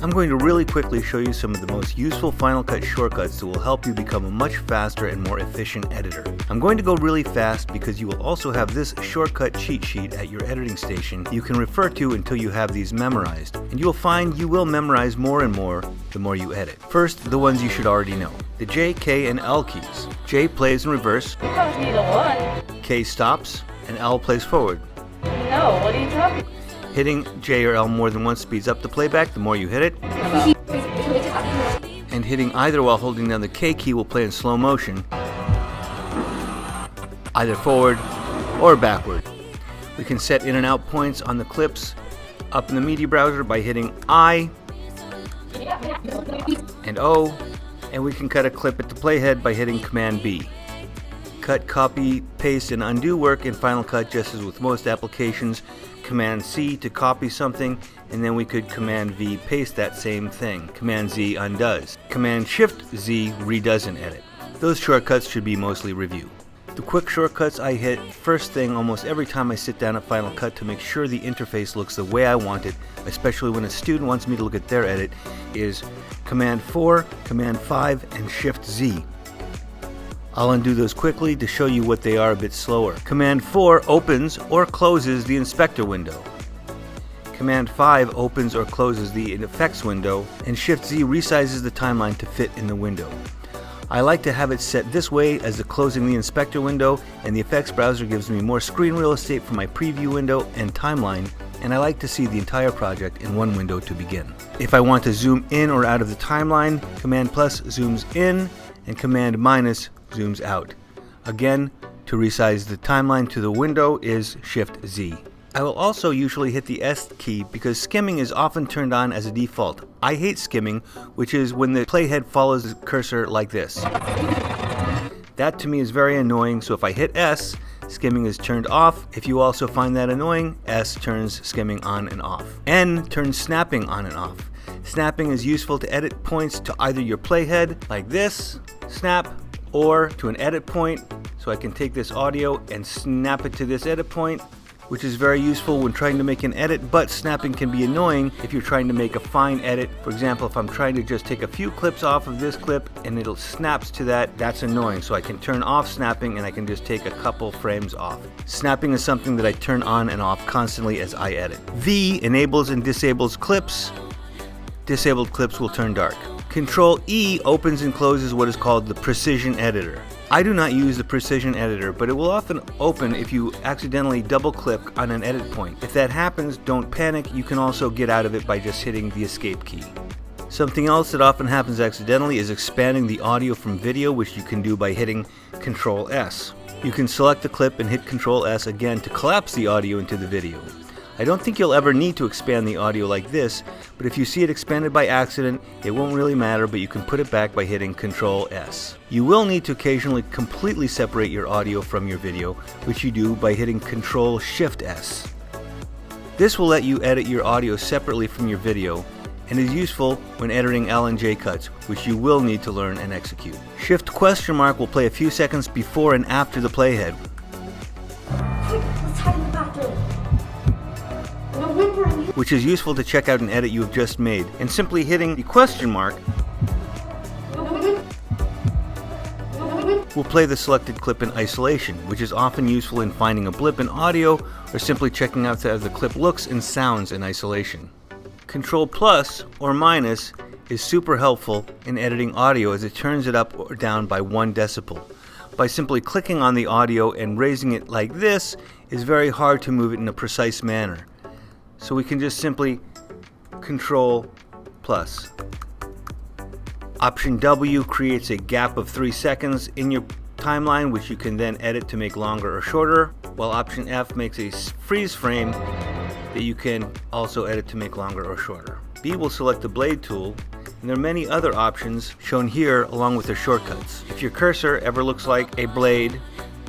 I'm going to really quickly show you some of the most useful Final Cut shortcuts that will help you become a much faster and more efficient editor. I'm going to go really fast because you will also have this shortcut cheat sheet at your editing station you can refer to until you have these memorized. And you will find you will memorize more and more the more you edit. First, the ones you should already know. The J, K, and L keys. J plays in reverse, K stops, and L plays forward. No, what are you talking about? Hitting J or L more than once speeds up the playback the more you hit it. And hitting either while holding down the K key will play in slow motion, either forward or backward. We can set in and out points on the clips up in the media browser by hitting I and O, and we can cut a clip at the playhead by hitting Command B. Cut, copy, paste, and undo work in Final Cut just as with most applications. Command C to copy something, and then we could Command V paste that same thing. Command Z undoes. Command Shift Z redoes an edit. Those shortcuts should be mostly review. The quick shortcuts I hit first thing almost every time I sit down at Final Cut to make sure the interface looks the way I want it, especially when a student wants me to look at their edit, is Command 4, Command 5, and Shift Z. I'll undo those quickly to show you what they are a bit slower. Command 4 opens or closes the inspector window. Command 5 opens or closes the effects window, and Shift Z resizes the timeline to fit in the window. I like to have it set this way as the closing the inspector window, and the effects browser gives me more screen real estate for my preview window and timeline, and I like to see the entire project in one window to begin. If I want to zoom in or out of the timeline, Command plus zooms in and Command minus zooms out. Again, to resize the timeline to the window is Shift Z. I will also usually hit the S key because skimming is often turned on as a default. I hate skimming, which is when the playhead follows the cursor like this. That to me is very annoying, so if I hit S, skimming is turned off. If you also find that annoying, S turns skimming on and off. N turns snapping on and off. Snapping is useful to edit points to either your playhead, like this, snap, or to an edit point, so I can take this audio and snap it to this edit point, which is very useful when trying to make an edit, but snapping can be annoying if you're trying to make a fine edit. For example, if I'm trying to just take a few clips off of this clip and it'll snaps to that, that's annoying. So I can turn off snapping and I can just take a couple frames off. Snapping is something that I turn on and off constantly as I edit. V enables and disables clips. Disabled clips will turn dark. Control E opens and closes what is called the precision editor. I do not use the precision editor, but it will often open if you accidentally double click on an edit point. If that happens, don't panic. You can also get out of it by just hitting the escape key. Something else that often happens accidentally is expanding the audio from video, which you can do by hitting Control S. You can select the clip and hit Control S again to collapse the audio into the video. I don't think you'll ever need to expand the audio like this, but if you see it expanded by accident, it won't really matter, but you can put it back by hitting Control S. You will need to occasionally completely separate your audio from your video, which you do by hitting Control Shift S. This will let you edit your audio separately from your video, and is useful when editing L and J cuts, which you will need to learn and execute. Shift question mark will play a few seconds before and after the playhead. Which is useful to check out an edit you have just made, and simply hitting the question mark will play the selected clip in isolation, which is often useful in finding a blip in audio or simply checking out how the clip looks and sounds in isolation. Control plus or minus is super helpful in editing audio as it turns it up or down by 1 decibel. By simply clicking on the audio and raising it like this is very hard to move it in a precise manner. So we can just simply Control plus. Option W creates a gap of 3 seconds in your timeline, which you can then edit to make longer or shorter, while Option F makes a freeze frame that you can also edit to make longer or shorter. B will select the blade tool, and there are many other options shown here along with their shortcuts. If your cursor ever looks like a blade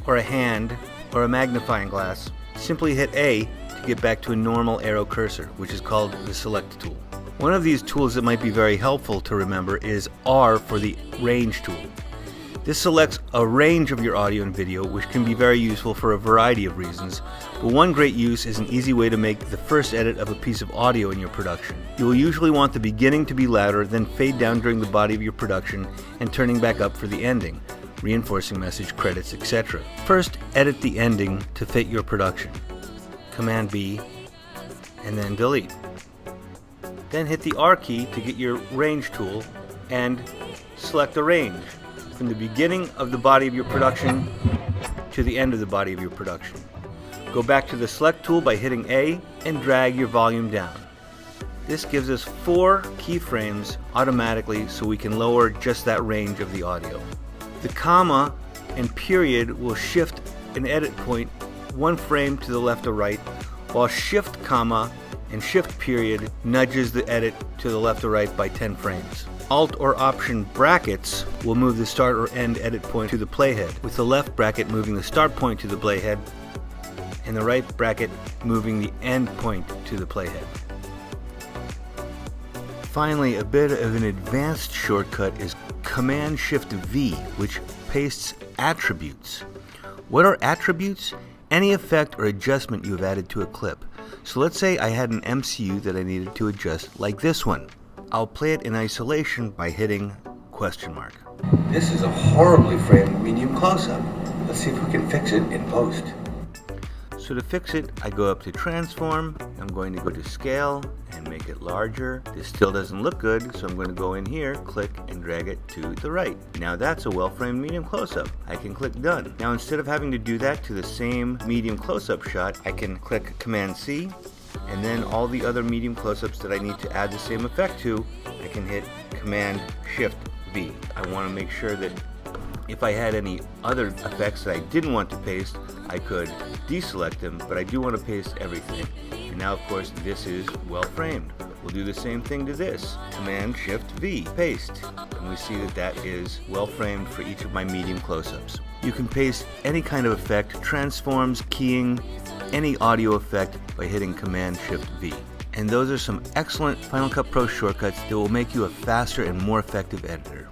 or a hand or a magnifying glass, simply hit A to get back to a normal arrow cursor, which is called the select tool. One of these tools that might be very helpful to remember is R for the range tool. This selects a range of your audio and video, which can be very useful for a variety of reasons, but one great use is an easy way to make the first edit of a piece of audio in your production. You will usually want the beginning to be louder, then fade down during the body of your production, and turning back up for the ending, reinforcing message, credits, etc. First, edit the ending to fit your production. Command B, and then delete. Then hit the R key to get your range tool and select the range from the beginning of the body of your production to the end of the body of your production. Go back to the select tool by hitting A and drag your volume down. This gives us 4 keyframes automatically so we can lower just that range of the audio. The comma and period will shift an edit point 1 frame to the left or right, while shift comma and shift period nudges the edit to the left or right by 10 frames. Alt or Option brackets will move the start or end edit point to the playhead, with the left bracket moving the start point to the playhead and the right bracket moving the end point to the playhead. Finally, a bit of an advanced shortcut is Command-Shift-V, which pastes attributes. What are attributes? Any effect or adjustment you have added to a clip. So let's say I had an MCU that I needed to adjust, like this one. I'll play it in isolation by hitting ? This is a horribly framed medium close-up. Let's see if we can fix it in post. So to fix it, I go up to Transform, I'm going to go to Scale and make it larger. This still doesn't look good, so I'm going to go in here, click and drag it to the right. Now that's a well-framed medium close-up. I can click Done. Now instead of having to do that to the same medium close-up shot, I can click Command-C, and then all the other medium close-ups that I need to add the same effect to, I can hit Command-Shift-V. I want to make sure that if I had any other effects that I didn't want to paste, I could deselect them, but I do want to paste everything. And now, of course, this is well framed. We'll do the same thing to this. Command-Shift-V, paste. And we see that that is well framed for each of my medium close-ups. You can paste any kind of effect, transforms, keying, any audio effect by hitting Command-Shift-V. And those are some excellent Final Cut Pro shortcuts that will make you a faster and more effective editor.